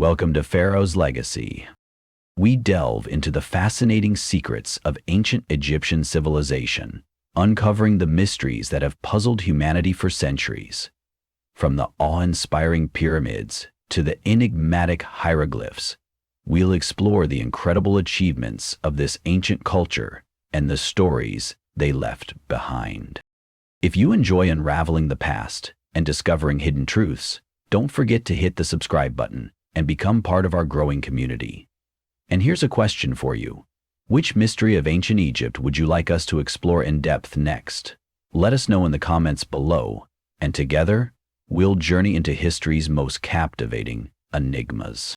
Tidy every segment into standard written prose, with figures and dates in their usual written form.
Welcome to Pharaoh's Legacy. We delve into the fascinating secrets of ancient Egyptian civilization, uncovering the mysteries that have puzzled humanity for centuries. From the awe-inspiring pyramids to the enigmatic hieroglyphs, we'll explore the incredible achievements of this ancient culture and the stories they left behind. If you enjoy unraveling the past and discovering hidden truths, don't forget to hit the subscribe button and become part of our growing community. And here's a question for you. Which mystery of ancient Egypt would you like us to explore in depth next? Let us know in the comments below, and together, we'll journey into history's most captivating enigmas.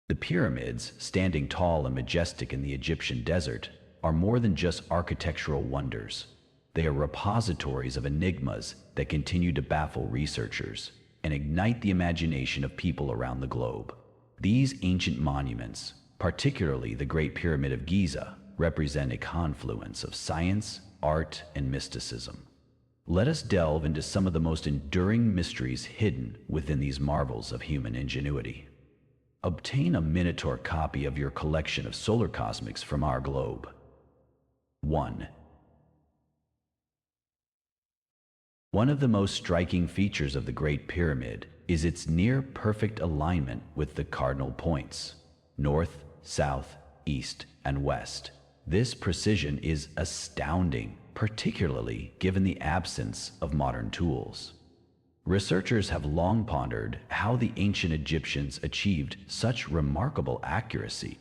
The pyramids, standing tall and majestic in the Egyptian desert, are more than just architectural wonders. They are repositories of enigmas that continue to baffle researchers and ignite the imagination of people around the globe. These ancient monuments, particularly the Great Pyramid of Giza, represent a confluence of science, art, and mysticism. Let us delve into some of the most enduring mysteries hidden within these marvels of human ingenuity. Obtain a miniature copy of your collection of solar cosmics from our globe. 1. One of the most striking features of the Great Pyramid is its near-perfect alignment with the cardinal points, north, south, east, and west. This precision is astounding, particularly given the absence of modern tools. Researchers have long pondered how the ancient Egyptians achieved such remarkable accuracy.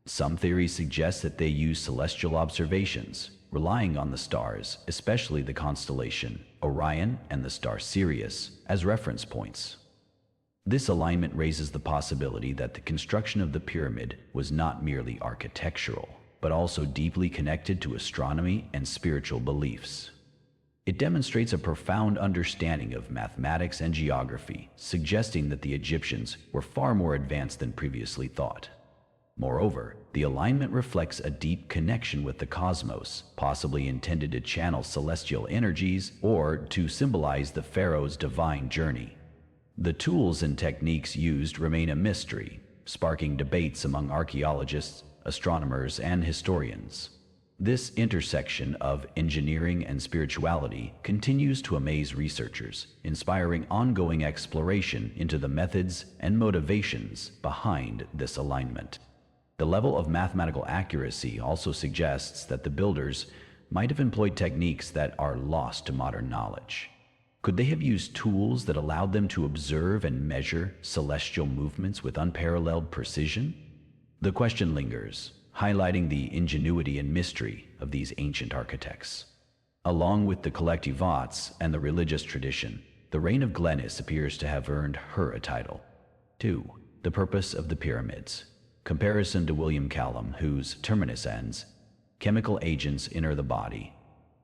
Some theories suggest that they used celestial observations, relying on the stars, especially the constellation Orion and the star Sirius, as reference points. This alignment raises the possibility that the construction of the pyramid was not merely architectural, but also deeply connected to astronomy and spiritual beliefs. It demonstrates a profound understanding of mathematics and geography, suggesting that the Egyptians were far more advanced than previously thought. Moreover, the alignment reflects a deep connection with the cosmos, possibly intended to channel celestial energies or to symbolize the pharaoh's divine journey. The tools and techniques used remain a mystery, sparking debates among archaeologists, astronomers, and historians. This intersection of engineering and spirituality continues to amaze researchers, inspiring ongoing exploration into the methods and motivations behind this alignment. The level of mathematical accuracy also suggests that the builders might have employed techniques that are lost to modern knowledge. Could they have used tools that allowed them to observe and measure celestial movements with unparalleled precision? The question lingers, highlighting the ingenuity and mystery of these ancient architects. Along with the collective arts and the religious tradition, the reign of Glenys appears to have earned her a title. 2. The purpose of the pyramids. Comparison to William Callum, whose terminus ends, chemical agents enter the body.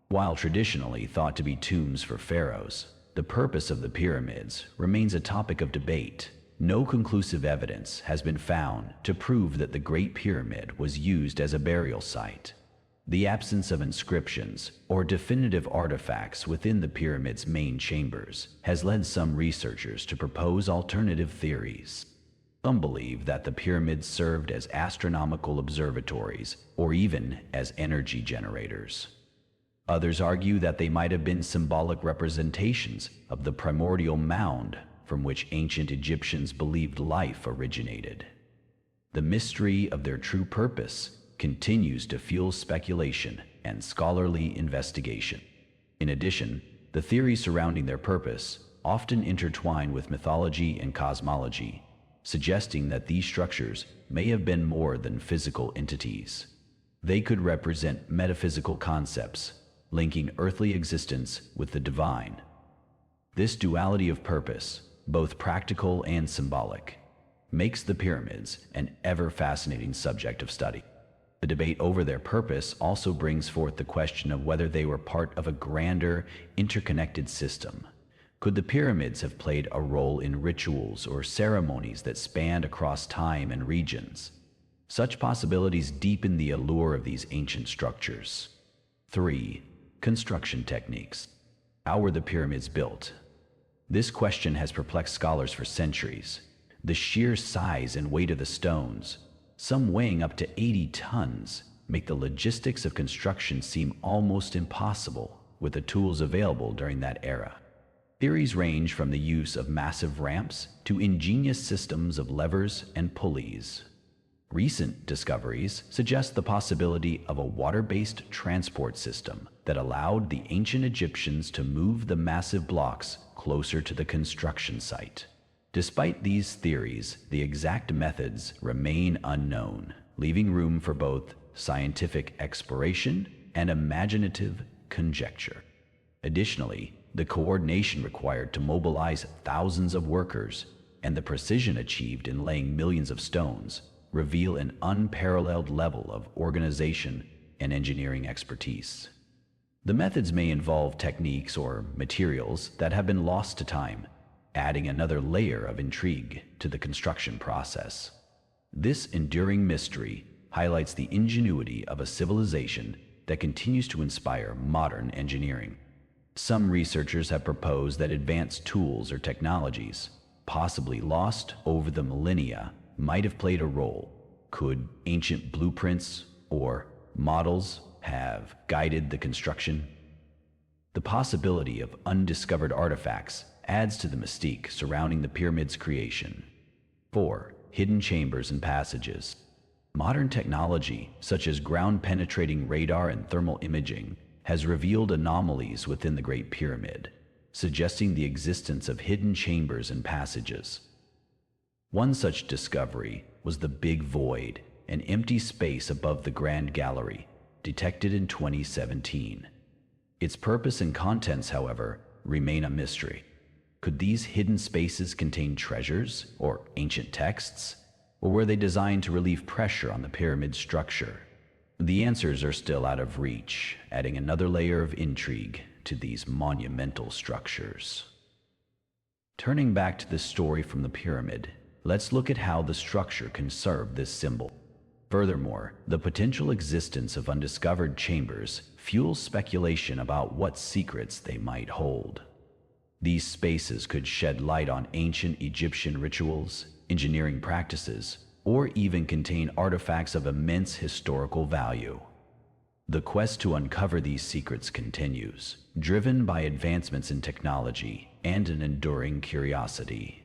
While traditionally thought to be tombs for pharaohs, the purpose of the pyramids remains a topic of debate. No conclusive evidence has been found to prove that the Great Pyramid was used as a burial site. The absence of inscriptions or definitive artifacts within the pyramid's main chambers has led some researchers to propose alternative theories. Some believe that the pyramids served as astronomical observatories or even as energy generators. Others argue that they might have been symbolic representations of the primordial mound from which ancient Egyptians believed life originated. The mystery of their true purpose continues to fuel speculation and scholarly investigation. In addition, the theories surrounding their purpose often intertwine with mythology and cosmology, suggesting that these structures may have been more than physical entities. They could represent metaphysical concepts, linking earthly existence with the divine. This duality of purpose, both practical and symbolic, makes the pyramids an ever-fascinating subject of study. The debate over their purpose also brings forth the question of whether they were part of a grander, interconnected system. Could the pyramids have played a role in rituals or ceremonies that spanned across time and regions? Such possibilities deepen the allure of these ancient structures. 3. Construction techniques. How were the pyramids built? This question has perplexed scholars for centuries. The sheer size and weight of the stones, some weighing up to 80 tons, make the logistics of construction seem almost impossible with the tools available during that era. Theories range from the use of massive ramps to ingenious systems of levers and pulleys. Recent discoveries suggest the possibility of a water-based transport system that allowed the ancient Egyptians to move the massive blocks closer to the construction site. Despite these theories, the exact methods remain unknown, leaving room for both scientific exploration and imaginative conjecture. Additionally, the coordination required to mobilize thousands of workers and the precision achieved in laying millions of stones reveal an unparalleled level of organization and engineering expertise. The methods may involve techniques or materials that have been lost to time, adding another layer of intrigue to the construction process. This enduring mystery highlights the ingenuity of a civilization that continues to inspire modern engineering. Some researchers have proposed that advanced tools or technologies, possibly lost over the millennia, might have played a role. Could ancient blueprints or models have guided the construction? The possibility of undiscovered artifacts adds to the mystique surrounding the pyramid's creation. 4. Hidden chambers and passages. Modern technology, such as ground-penetrating radar and thermal imaging, has revealed anomalies within the Great Pyramid, suggesting the existence of hidden chambers and passages. One such discovery was the Big Void, an empty space above the Grand Gallery, detected in 2017. Its purpose and contents, however, remain a mystery. Could these hidden spaces contain treasures or ancient texts, or were they designed to relieve pressure on the pyramid structure? The answers are still out of reach, adding another layer of intrigue to these monumental structures. Turning back to the story from the pyramid, let's look at how the structure can serve this symbol. Furthermore, the potential existence of undiscovered chambers fuels speculation about what secrets they might hold. These spaces could shed light on ancient Egyptian rituals, engineering practices, or even contain artifacts of immense historical value. The quest to uncover these secrets continues, driven by advancements in technology and an enduring curiosity.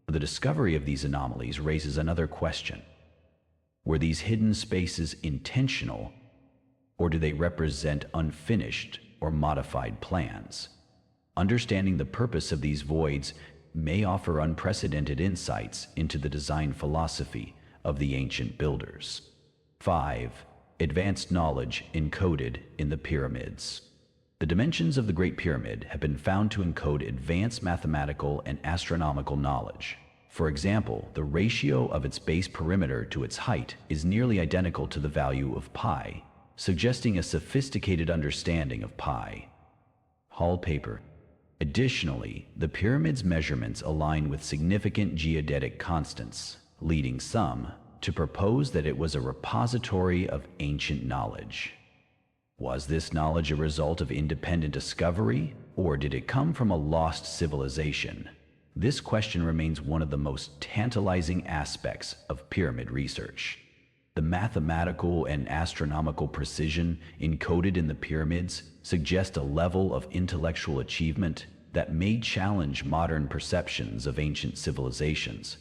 The discovery of these anomalies raises another question. Were these hidden spaces intentional, or do they represent unfinished or modified plans? Understanding the purpose of these voids may offer unprecedented insights into the design philosophy of the ancient builders. 5. Advanced knowledge encoded in the pyramids. The dimensions of the Great Pyramid have been found to encode advanced mathematical and astronomical knowledge. For example, the ratio of its base perimeter to its height is nearly identical to the value of pi, suggesting a sophisticated understanding of pi. Hall paper. Additionally, the pyramid's measurements align with significant geodetic constants, leading some to propose that it was a repository of ancient knowledge. Was this knowledge a result of independent discovery, or did it come from a lost civilization? This question remains one of the most tantalizing aspects of pyramid research. The mathematical and astronomical precision encoded in the pyramids suggest a level of intellectual achievement that may challenge modern perceptions of ancient civilizations.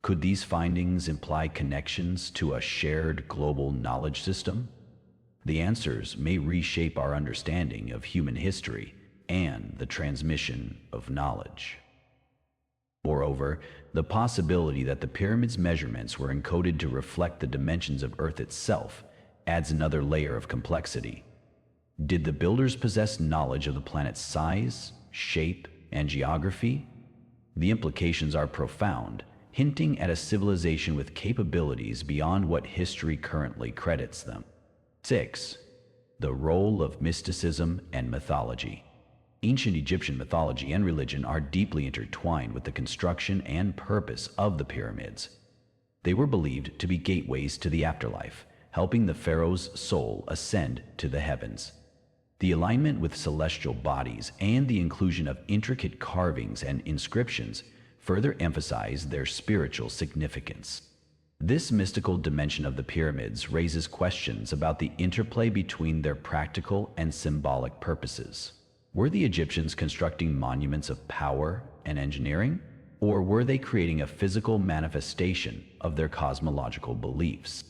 Could these findings imply connections to a shared global knowledge system? The answers may reshape our understanding of human history and the transmission of knowledge. Moreover, the possibility that the pyramid's measurements were encoded to reflect the dimensions of Earth itself adds another layer of complexity. Did the builders possess knowledge of the planet's size, shape, and geography? The implications are profound, hinting at a civilization with capabilities beyond what history currently credits them. 6. The role of mysticism and mythology. Ancient Egyptian mythology and religion are deeply intertwined with the construction and purpose of the pyramids. They were believed to be gateways to the afterlife, helping the pharaoh's soul ascend to the heavens. The alignment with celestial bodies and the inclusion of intricate carvings and inscriptions further emphasize their spiritual significance. This mystical dimension of the pyramids raises questions about the interplay between their practical and symbolic purposes. Were the Egyptians constructing monuments of power and engineering, or were they creating a physical manifestation of their cosmological beliefs?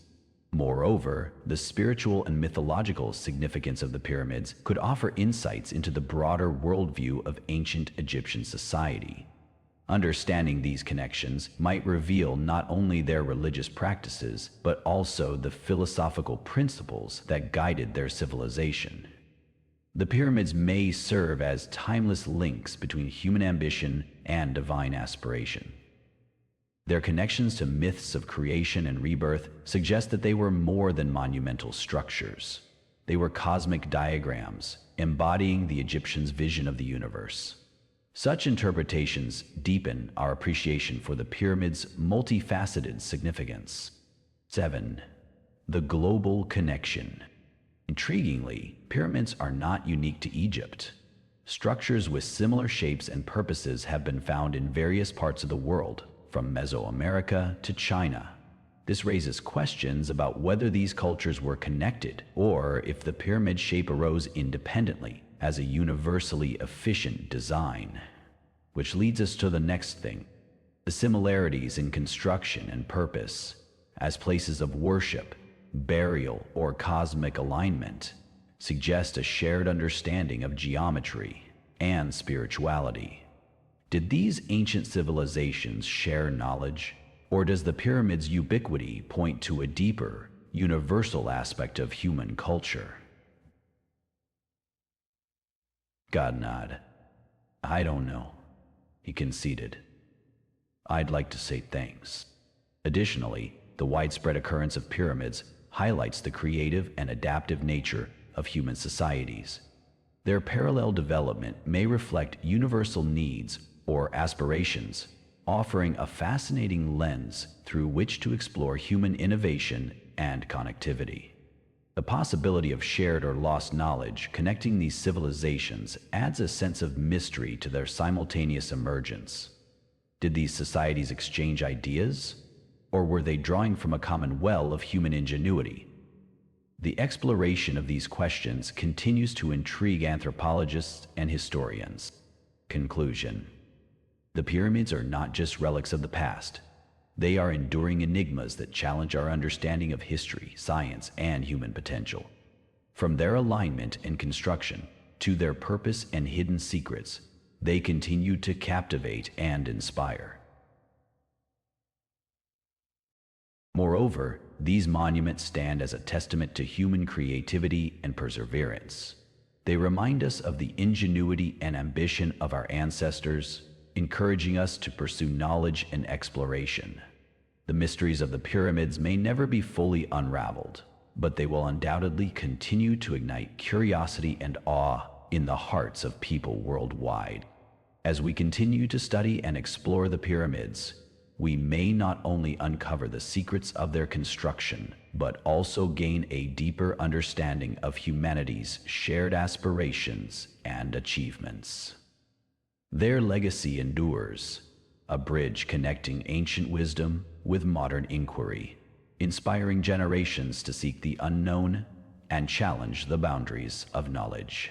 Moreover, the spiritual and mythological significance of the pyramids could offer insights into the broader worldview of ancient Egyptian society. Understanding these connections might reveal not only their religious practices, but also the philosophical principles that guided their civilization. The pyramids may serve as timeless links between human ambition and divine aspiration. Their connections to myths of creation and rebirth suggest that they were more than monumental structures. They were cosmic diagrams, embodying the Egyptians' vision of the universe. Such interpretations deepen our appreciation for the pyramid's multifaceted significance. 7. The global connection. Intriguingly, pyramids are not unique to Egypt. Structures with similar shapes and purposes have been found in various parts of the world, from Mesoamerica to China. This raises questions about whether these cultures were connected or if the pyramid shape arose independently as a universally efficient design. Which leads us to the next thing: the similarities in construction and purpose. As places of worship, burial, or cosmic alignment, suggest a shared understanding of geometry and spirituality. Did these ancient civilizations share knowledge, or does the pyramid's ubiquity point to a deeper, universal aspect of human culture? God nodded. I don't know, he conceded. I'd like to say thanks. Additionally, the widespread occurrence of pyramids highlights the creative and adaptive nature of human societies. Their parallel development may reflect universal needs or aspirations, offering a fascinating lens through which to explore human innovation and connectivity. The possibility of shared or lost knowledge connecting these civilizations adds a sense of mystery to their simultaneous emergence. Did these societies exchange ideas, or were they drawing from a common well of human ingenuity? The exploration of these questions continues to intrigue anthropologists and historians. Conclusion: the pyramids are not just relics of the past. They are enduring enigmas that challenge our understanding of history, science, and human potential. From their alignment and construction to their purpose and hidden secrets, they continue to captivate and inspire. Moreover, these monuments stand as a testament to human creativity and perseverance. They remind us of the ingenuity and ambition of our ancestors, encouraging us to pursue knowledge and exploration. The mysteries of the pyramids may never be fully unraveled, but they will undoubtedly continue to ignite curiosity and awe in the hearts of people worldwide. As we continue to study and explore the pyramids, we may not only uncover the secrets of their construction, but also gain a deeper understanding of humanity's shared aspirations and achievements. Their legacy endures, a bridge connecting ancient wisdom with modern inquiry, inspiring generations to seek the unknown and challenge the boundaries of knowledge.